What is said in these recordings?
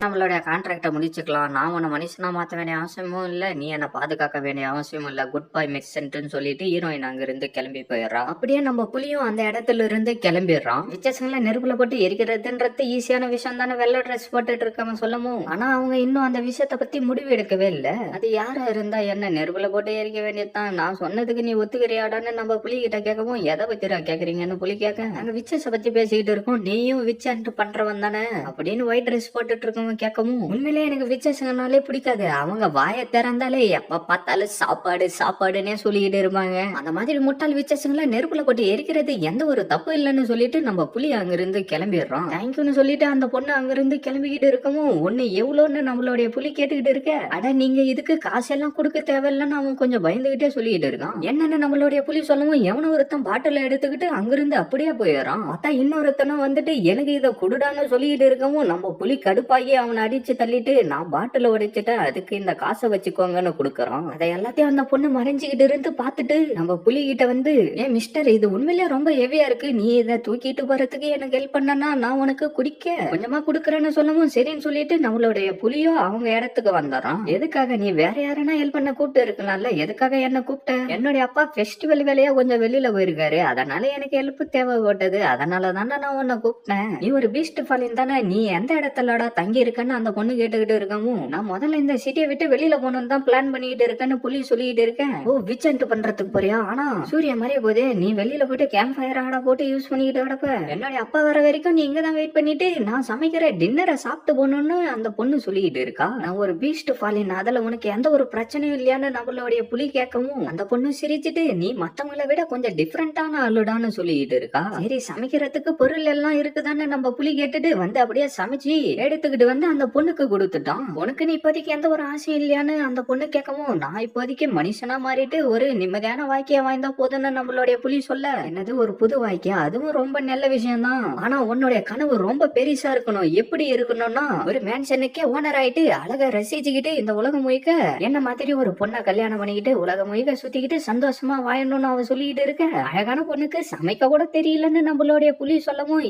நம்மளோட கான்ட்ராக்ட முடிச்சுக்கலாம். நான் உன்ன மனுஷனா மாத்த வேண்டிய அவசியமும் இல்ல. நீ என்ன பாதுகாக்க வேண்டிய அவசியமும் இல்ல. குட் பை மிஸ் சென்ட்ன்னு சொல்லிட்டு ஹீரோயின் அங்கிருந்து கிளம்பி போயிடுறா. அப்படியே நம்ம புலியும் அந்த இடத்துல இருந்து கிளம்பிடுறான். வித்தியாசங்கள நெருப்புல போட்டு எரிக்கிறதுன்றது ஈஸியான விஷயம் தானே வெள்ளை ட்ரெஸ் போட்டுட்டு இருக்கவன் சொல்லவும். ஆனா அவங்க இன்னும் அந்த விஷயத்த பத்தி முடிவு எடுக்கவே இல்ல. அது யாரா இருந்தா என்ன, நெருப்புல போட்டு எரிக்க வேண்டியதுதான். நான் சொன்னதுக்கு நீ ஒத்துக்கிறியாடான்னு நம்ம புலி கிட்ட கேட்கவும், எதை பத்திரா கேக்குறீங்கன்னு புலி கேட்க, நாங்க விச்சஸ பத்தி பேசிக்கிட்டு இருக்கோம், நீயும் விச்சன்ட்டு பண்றவன் தானே அப்படின்னு ஒயிட் ட்ரெஸ் போட்டுட்டு இருக்கவன் கேட்கவும், உண்மையிலே எனக்கு விச்சஸ்னாலே பிடிக்காது. அவங்க வாயை திறந்தாலே எப்ப பார்த்தாலும் சாப்பாடு சாப்பாடுன்னே சொல்லிக்கிட்டு இருப்பாங்க. அந்த மாதிரி முட்டாள் விச்சஸ்களை நெருப்புல போட்டு எரிக்கிறது எந்த ஒரு தப்பு இல்லைன்னு சொல்லிட்டு நம்ம புலி அங்கிருந்து கிளம்பிடுறோம். தேங்க்யூன்னு சொல்லிட்டு அந்த பொண்ணு அங்கிருந்து கிளம்பிக்கிட்டு இருக்கவும், ஒண்ணு எவ்வளோன்னு நம்மளுடைய புலி கேட்டுக்கிட்டு இருக்க, அட நீங்க இதுக்கு காசெல்லாம் கொடுக்க தேவையில்லைன்னு அவன் கொஞ்சம் பயந்துகிட்டே சொல்லிக்கிட்டு இருக்கான். என்னன்னு நம்மளுடைய புலி சொல்லவும், எவனோ ஒருத்தன் பாட்டில எடுத்துக்கிட்டு அங்கிருந்து அப்படியே போயிடறான். பார்த்தா இன்னொருத்தனும் வந்துட்டு எனக்கு இதை கொடுடான்னு சொல்லிக்கிட்டு இருக்கவும், நம்ம புலி கடுப்பாகி அவனை அடிச்சு தள்ளிட்டு, நான் பாட்டில உடைச்சிட்டேன், அதுக்கு இந்த காசை வச்சுக்கோங்கன்னு கொடுக்கறோம். அதை எல்லாத்தையும் அந்த பொண்ணு மறைஞ்சுக்கிட்டு இருந்து பார்த்துட்டு நம்ம புலி கிட்ட வந்து, ஏன் மிஸ்டர், இது உண்மையிலேயே ரொம்ப ஹெவியா இருக்கு, நீ இதை தூக்கிட்டு போறதுக்கு எனக்கு ஹெல்ப் பண்ணனா நான் உனக்கு குடிக்க கொஞ்சமா குடுக்கறேன்னு சொல்லவும், சரின்னு சொல்லிட்டு நம்மளுடைய புலியோ அவங்க இடத்துக்கு வந்துடுறான். எதுக்காக, நீ வேற யாரனா ஹெல்ப் பண்ண கூப்பிட்டு இருக்கலாம்ல, எதுக்காக என்ன கூப்பிட்ட? என்னுடைய அப்பா ஃபெஸ்டிவல் வேலையா கொஞ்சம் வெளியில போயிருக்காரு, அதனால எனக்கு ஹெல்ப் தேவைப்பட்டது, அதனாலதான் நான் உன்னை கூப்பிட்டேன். நீ ஒரு பீஸ்ட் ஃபாலின் தானே, நீ எந்த இடத்துலடா தங்கி இருக்கன்னு அந்த பொண்ணு கேட்டுக்கிட்டு இருக்கவும், நான் முதல்ல இந்த சிட்டியை விட்டு வெளியில போகணும்னு தான் பிளான் பண்ணிட்டு இருக்கேன்னு புலி சொல்லிட்டு இருக்கேன். ஓ, விச்சன்ட் பண்றதுக்கு போறியா? ஆனா சூரிய மாதிரியே போதே, நீ வெளியில போயிட்டு கேம்ப் ஃபயர் ஆட போட்டு யூஸ் பண்ணிக்கிட்டு கிடப்ப, என்னுடைய அப்பா வர வரைக்கும் நீ இங்கதான் வெயிட் பண்ணிட்டு நான் சமைக்கிற டின்னரை சாப்பிட்டு போகணும்னு அந்த பொண்ணு சொல்லிட்டு இருக்கா. நான் ஒரு பீஸ்ட் ஃபாலின், அதுல உனக்கு எந்த ஒரு பிரச்சனையும் இல்லையான்னு நம்மளுடைய புலி கேட்கவும், அந்த பொண்ணு சிரிச்சுட்டு, நீ மத்தவங்களை விட கொஞ்சம் டிஃப்ரெண்டான ஆளுடான்னு சொல்லிட்டு இருக்கா. சரி, சமைக்கிறதுக்கு பொருள் எல்லாம் இருக்குதான்னு நம்ம புலி கேட்டுட்டு வந்து அப்படியே சமைச்சு எடுத்துக்கிட்டு வந்து அந்த பொண்ணுக்கு கொடுத்துட்டான். உனக்கு நீ இப்போதைக்கு எந்த ஒரு ஆசையும் இல்லையான்னு அந்த பொண்ணு கேட்கவும், நான் இப்போதைக்கு மனுஷனா மாறிட்டு ஒரு நிம்மதியான வாழ்க்கைய வாய்ந்தா போதுன்னு நம்மளுடைய புலி சொல்ல, என்னது ஒரு புது வாழ்க்கையா, அதுவும் ரொம்ப நல்ல விஷயம் தான். ஆனா உன்னுடைய கனவு ரொம்ப பெருசா இருக்கணும். எப்படி இருக்கணும்னா, ஒரு மேன்ஷனுக்கே ஓனர் ஆயிட்டு அழகா ரசிச்சுக்கிட்டு இந்த உலகம் முழுக்க என்ன மாதிரி ஒரு பொண்ணை கல்யாணம் பண்ணிக்கிட்டு உலகம் முழுக்க சுத்திக்கிட்டு சந்தோஷமா வாழணும்னு அவ சொல்லிட்டு இருக்க, அழகான பொண்ணுக்கு சமைக்க கூட தெரியலன்னு நம்மளுடைய புலி சொல்லவும்,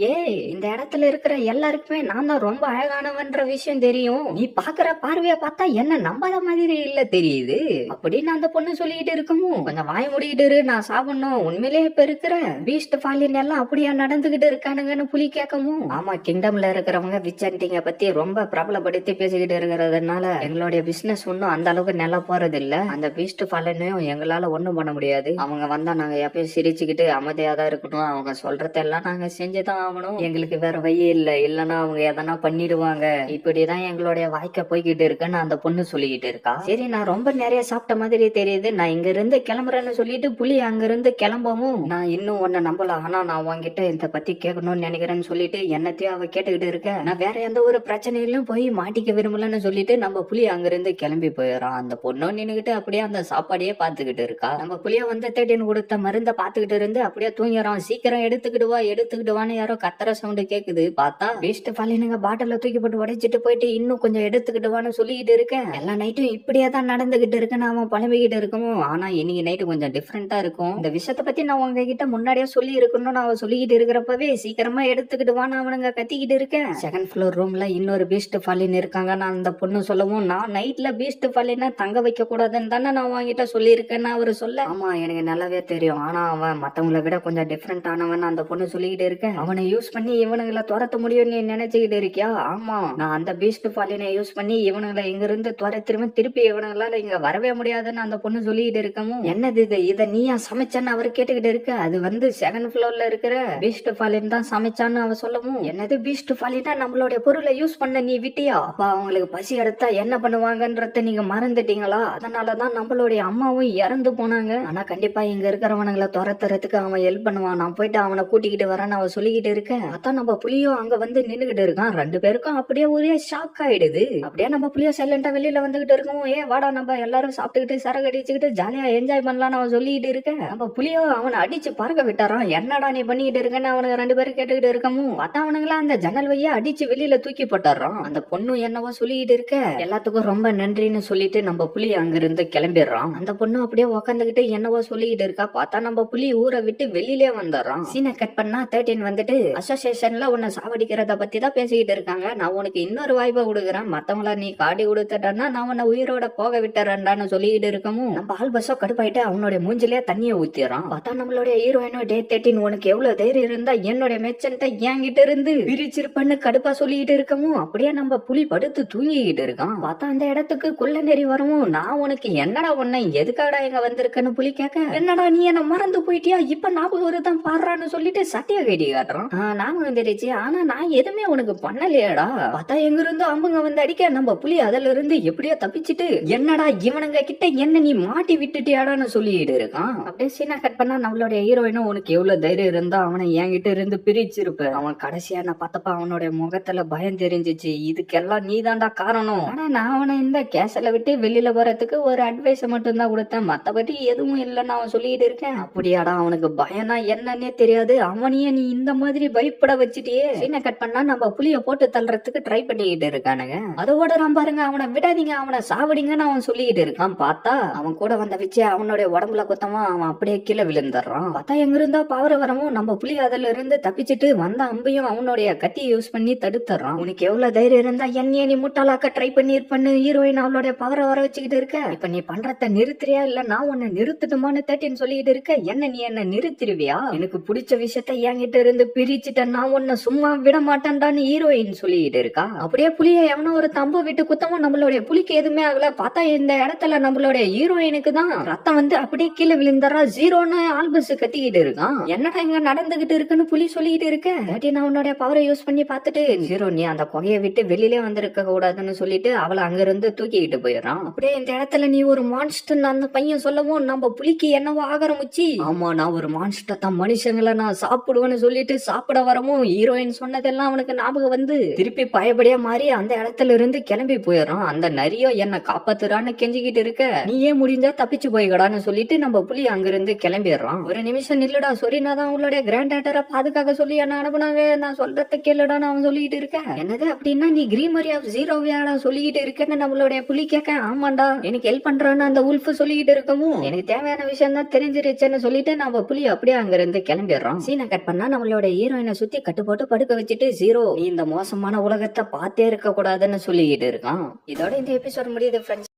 இந்த இடத்துல இருக்கிற எல்லாருக்குமே நான் தான் ரொம்ப அழகானவன்ற விஷயம் தெரியும், நீ பாக்குற பார்வைய பார்த்தா என்ன நம்பாத மாதிரி இல்ல தெரியுது அப்படின்னு அந்த பொண்ணு சொல்லிட்டு இருக்கவும், கொஞ்சம் வாய முடிக்கிட்டு இரு, நான் சாப்பிடணும். உண்மையிலேயே இப்ப இருக்கிற பீஸ்ட் ஃபாலின் எல்லாம் அப்படியா நடந்துகிட்டு இருக்கானுங்கன்னு புலி கேட்கவும், ஆமா, கிங்டம்ல இருக்கிறவங்க விச்சன்டிங்க பத்தி ரொம்ப பிரபலப்படுத்தி பேசிக்கிட்டு இருக்கிறதுனால எங்களுடைய பிசினஸ் ஒன்னும் அந்த அளவுக்கு நல்லா போறது இல்ல. அந்த பீஸ்ட் ஃபாலினையும் எங்களால ஒண்ணும் பண்ண முடியாது. அவங்க வந்தா நாங்க எப்பயும் சிரிச்சுக்கிட்டு அமைதியா தான் இருக்கணும். அவங்க சொல்றதெல்லாம் நாங்க செஞ்சுதான் ஆகணும். எங்களுக்கு வேற வழி இல்ல, இல்லன்னா அவங்க எதனா பண்ணிடுவாங்க. இப்படிதான் எங்களுடைய வாழ்க்கை போய்கிட்டு இருக்குன்னு அந்த பொண்ணு சொல்லிக்கிட்டு இருக்கா. சரி, நான் ரொம்ப நிறைய சாப்பிட்ட மாதிரி தெரியுது, நான் இங்க இருந்து கிளம்புறேன்னு சொல்லிட்டு புலி அங்க இருந்து கிளம்பவும், நான் இன்னும் ஒன்ன நம்பல, ஆனா நான் உன்கிட்ட இத பத்தி கேட்கணும்னு நினைக்கிறேன்னு சொல்லிட்டு என்னத்தையும் அவ கேட்டுக்கிட்டு இருக்க, நான் வேற எந்த ஒரு பிரச்சனையிலும் போய் மாட்டிக்க விரும்பலன்னு சொல்லிட்டு நம்ம புலி அங்க இருந்து கிளம்பி போயிடறான். அந்த பொண்ணும் நின்னுகிட்டு அப்படியே அந்த சாப்பாடையே பாத்துக்கிட்டு இருக்கா. நம்ம புலிய வந்து தேடின்னு கொடுத்த மருந்த பாத்துக்கிட்டு இருந்து அப்படியே தூங்கிறான். சீக்கிரம் எடுத்துக்கிட்டு வான்னு யாரோ கத்துற சவுண்ட் கேக்குது. பார்த்தா பீஸ்ட் ஃபாலினுங்க பாட்டில தூக்கி போட்டு உடைச்சிட்டு போயிட்டு இன்னும் கொஞ்சம் எடுத்துக்கிட்டு வான்னு சொல்லிக்கிட்டு இருக்கேன். எல்லா நைட்டும் இப்படியே தான் நடந்துகிட்டு இருக்குன்னு அவன் புலம்பிக்கிட்டு இருக்கவும், ஆனா இன்னைக்கு நைட்டு கொஞ்சம் டிஃப்ரெண்டா இருக்கும், இந்த விஷயத்த பத்தி நான் உங்ககிட்ட முன்னாடியே சொல்லி இருக்கணும்னு அவன் சொல்லிக்கிட்டு இருக்கிறப்பவே சீக்கிரமா எடுத்துக்கிட்டு வான்னு அவனுங்க கத்திக்கிட்டு இருக்கேன். செகண்ட் ஃப்ளோர் ரூம்ல இன்னொரு பீஸ்ட் ஃபாலின் இருக்காங்க நான் அந்த பொண்ணு சொல்லவும், நான் நைட்ல பீஸ்ட் ஃபாலினை தங்க வைக்க கூடாதுன்னு தானே நான் உங்ககிட்ட சொல்லி இருக்கேன்னு அவரு சொல்ல, ஆமா எனக்கு நல்லாவே தெரியும், ஆனா அவன் மத்தவங்களை விட கொஞ்சம் டிஃப்ரெண்ட் ஆனவன் அந்த பொண்ணு சொல்லிக்கிட்டு இருக்கேன். அவனை யூஸ் பண்ணி இவனுங்களை துரத்த முடியும் நீ நினைச்சுக்கிட்டு இருக்கியா? ஆமா, நான் அந்த பீஸ்ட் ஃபாலினை யூஸ் பண்ணி இவனுங்களை இங்க இருந்து துரத்திருவேன், திருப்பி இவனுங்களால இங்க வரவே முடியாதுன்னு அந்த பொண்ணு சொல்லிக்கிட்டு இருக்கவும், என்னது இது, இதை நீயா சமைச்சான்னு அவர் கேட்டுக்கிட்டு இருக்க, அது வந்து செகண்ட் ஃப்ளோர்ல இருக்கிற பீஸ்ட் ஃபாலின் தான் சமைச்சான்னு அவ சொல்லவும், என்னது பீஸ்ட் ஃபாலினா நம்மளுடைய பொருளை யூஸ் பண்ண நீ விட்டியா? அப்ப அவங்களுக்கு பசி எடுத்தா என்ன பண்ணுவாங்கன்றத நீங்க மறந்துட்டீங்களா? அதனாலதான் நம்மளுடைய அம்மாவும் இறந்து போனாங்க. ஆனா கண்டிப்பா இங்க இருக்கிறவனுங்களை துரத்துறதுக்கு அவன் ஹெல்ப் பண்ணுவான், நான் போயிட்டு அவனை கூட்டிக்கிட்டு வரேன்னு அவ சொல்லிக்கிட்டு இருக்க, அதான் நம்ம புலியும் அங்க வந்து நின்னுகிட்டு இருக்கான். ரெண்டு பேருக்கும் அப்படியே ஒரே ஷாக் ஆயிடுது. அப்படியே நம்ம புலிய சைலண்டா வெளியில வந்துகிட்டு இருக்கோம். வாடா நம்ம எல்லாரும் சாப்பிட்டுக்கிட்டு சரக்கு அடிச்சுக்கிட்டு ஜாலியா என்ஜாய் பண்ணலாம்னு அவன் சொல்லிட்டு இருக்க, நம்ம புலியோ அவனை அடிச்சு பறக்க விட்டாரான். என்னடா நீ பண்ணிக்கிட்டு இருக்கன்னு அவனுக்கு ரெண்டு பேரும் கேட்டுக்கிட்டு இருக்கவும், பார்த்தவனுங்களா அந்த ஜன்னல் வையா அடிச்சு வெளியில தூக்கி போட்டுறான். அந்த பொண்ணு என்னவோ சொல்லிட்டு இருக்க, எல்லாத்துக்கும் ரொம்ப நன்றின்னு சொல்லிட்டு நம்ம புலி அங்கிருந்து கிளம்பிடுறான். அந்த பொண்ணு அப்படியே உக்காந்துக்கிட்டு என்னவோ சொல்லிக்கிட்டு இருக்கா. பார்த்தா நம்ம புலி ஊரை விட்டு வெளியிலே வந்துடுறான். சீனை கட் பண்ணா 13 வந்துட்டு அசோசியேஷன்ல உன்னை சாவடிக்கிறத பத்தி தான் பேசிக்கிட்டு இருக்காங்க, நான் உனக்கு இன்னொரு வாய்ப்பை கொடுக்குறேன், மத்தவங்கள நீ காட்டி கொடுத்துட்டா நான் உன்னை உயிரோட போக விட்டுறேன்டான்னு சொல்லிட்டு இருக்கவும் நம்ம ஆல்பஸோ கடுப்பாயிட்டு அவனுடைய மூஞ்சிலே தண்ணியை ஊத்திடுறான். பார்த்தா நம்மளுடைய ஹீரோயினோ டே 13 உனக்கு எவ்வளவு தைரியம் இருந்தா என்னுடைய மெச்சன்ட்ட என்கிட்ட இருந்து பிரிச்சிருப்பன்னு கடுப்பா சொல்லிட்டு இருக்கவும் அப்படியே நம்ம புலி படுத்து தூங்கிக்கிட்டு இருக்கான். பார்த்தா அந்த இடத்துக்கு குள்ள நெறி வரவும் நான் உனக்கு என்னடா உன்னை எதுக்காடா எங்க வந்திருக்கன்னு புலி கேட்க, என்னடா நீ என்ன மறந்து போயிட்டியா, இப்ப ஞாபகம் வருதான் பாடுறான்னு சொல்லிட்டு சட்டையை கட்டி காட்டுறான். ஞாபகம் வந்துருச்சு, ஆனா நான் எதுவுமே உனக்கு பண்ணலையாடா. பார்த்தா எங்க இருந்து அம்புங்க வந்து அடிக்க நம்ம புலி அதுல இருந்து எப்படியோ தப்பிச்சுட்டு என்னடா இவனுங்க கிட்ட என்ன நீ மாட்டி விட்டுட்டியாடான்னு சொல்லிட்டு இருக்கான். அப்படியே சீனா கட் பண்ணா நம்மளுடைய ஹீரோயினும் உனக்கு எவ்வளவு தைரியம் இருந்தா அவனை என்கிட்ட இருந்து பிரிச்சிருப்ப, அவன் கடைசியா நான் பார்த்தப்ப அவனுடைய முகத்துல பயம் தெரிஞ்சிச்சு, இதுக்கெல்லாம் நீதான்டா காரணம். ஆனா நான் அவனை இந்த கேஸ்ல விட்டு வெளியில போறதுக்கு ஒரு அட்வைஸ் மட்டும் தான் கொடுத்தேன், மத்தபடி எதுவும் இல்லைன்னு அவன் சொல்லிட்டு இருக்கேன். அப்படியாடா, அவனுக்கு பயனா என்னன்னே தெரியாது, அவனையே நீ இந்த மாதிரி பயப்பட வச்சுட்டியே. சீனை கட் பண்ணா நம்ம புலிய போட்டு தள்ளுறதுக்கு ட்ரை பண்ணிக்கிட்டு இருக்கானுங்க. அதோட நான் பாருங்க, அவனை விடாதீங்க, அவனை சாவடிங்கன்னு அவன் சொல்லிக்கிட்டு இருக்கான். பார்த்தா அவன் கூட வந்த வச்சு அவனுடைய உடம்புல குத்தமா அவன் அப்படியே கீழே விழுந்துடுறான். பார்த்தா எங்க இருந்தா பவர் வரவும் நம்ம புலி அதுல இருந்து தப்பிச்சுட்டு வந்த அம்பையும் அவனுடைய கத்தியை யூஸ் பண்ணி தடுத்துறான். உனக்கு எவ்வளவு தைரியம் இருந்தா என்னைய நீ முட்டாளாக்க ட்ரை பண்ணிருப்பன்னு ஹீரோயின் அவளுடைய பவரை வர வச்சுக்கிட்டு இருக்க, இப்ப நீ பண்றத நிறுத்துறியா இல்ல நான் உன்னை நிறுத்துட்டுமான்னு 13 சொல்லிட்டு இருக்க, என்ன நீ என்ன நிறுத்திருவியா, எனக்கு பிடிச்ச விஷயத்த என்கிட்ட இருந்து பிரிச்சுட்ட நான் உன்னை சும்மா விட மாட்டேன்டான்னு ஹீரோயின் சொல்லிட்டு இருக்கா. அப்படியே புலிய எவனோ ஒரு தம்ப விட்டு குத்தமும் நம்மளுடைய புலிக்கு எதுவுமே ஆகல. பார்த்தா இந்த இடத்துல நம்மளுடைய ஹீரோயினுக்கு தான் ரத்தம் வந்து அப்படியே கீழே விழுந்தரா, ஜீரோன்னு ஆல்பஸ் கத்திக்கிட்டு இருக்கான். என்னடா இங்க நடந்துகிட்டு இருக்குன்னு புலி சொல்லிட்டு இருக்க, நான் உன்னுடைய பவரை யூஸ் பண்ணி பார்த்துட்டு ஜீரோ நீ அந்த கொகையை விட்டு வெளியிலே வந்திருக்க கூடாதுன்னு சொல்லிட்டு அவளை அங்க இருந்து தூக்கிக்கிட்டு போயிடறான். அப்படியே இந்த இடத்துல நீ ஒரு மான்ஸ்டர் அந்த பையன் சொல்லவும் நம்ம புலிக்கு என்னவோ ஆரம்பிச்சு, ஆமா நான் ஒரு மான்ஸ்டர் தான், மனுஷங்களை நான் சாப்பிடுவேன்னு சொல்லிட்டு சாப்பிட வரவும் ஹீரோயின் சொன்னதெல்லாம் அவனுக்கு ஞாபகம் வந்து திருப்பி பயப்படியா மாறி அந்த இடத்துல இருந்து கிளம்பி போயிடறான். அந்த நரியோ என்ன காப்பாத்துறான்னு கெஞ்சிக்கிட்டு இருக்க, நீயே முடிஞ்சா தப்பிச்சு போய்கடான்னு சொல்லிட்டு நம்ம புலி அங்கிருந்து கிளம்பிடுறான். ஒரு நிமிஷம் நில்லுடா, சொரினா தான் உங்களுடைய கிராண்ட் டாட்டரை பாதுகாக்க சொல்லி என்ன அனுப்புனாங்க, நான் சொல்றத கேளுடான்னு அவன் சொல்லிட்டு இருக்கேன். என்னது அப்படின்னா நீ கிரீமரி ஆஃப் ஜீரோவியாடா சொல்லிக்கிட்டு இருக்கேன்னு நம்மளுடைய புலி கேட்க, ஆமாண்டா எனக்கு ஹெல்ப் பண்றான்னு அந்த உல்ஃப் சொல்லிக்கிட்டு இருக்கவும் எனக்கு தேவையான விஷயம் தான் தெரிஞ்சிருச்சுன்னு சொல்லிட்டு நம்ம புலி அப்படியே அங்கிருந்து கிளம்பிடுறோம். சீனை கட் பண்ணா நம்மளோட ஹீரோயினை சுத்தி கட்டு போட்டு படுக்க வச்சுட்டு ஜீரோ நீ இந்த மோசமான உலகத்தை பார்த்தே இருக்க கூடாதுன்னு சொல்லிக்கிட்டு இருக்கான். இதோட இந்த எபிசோட் முடியுது ஃப்ரெண்ட்ஸ்.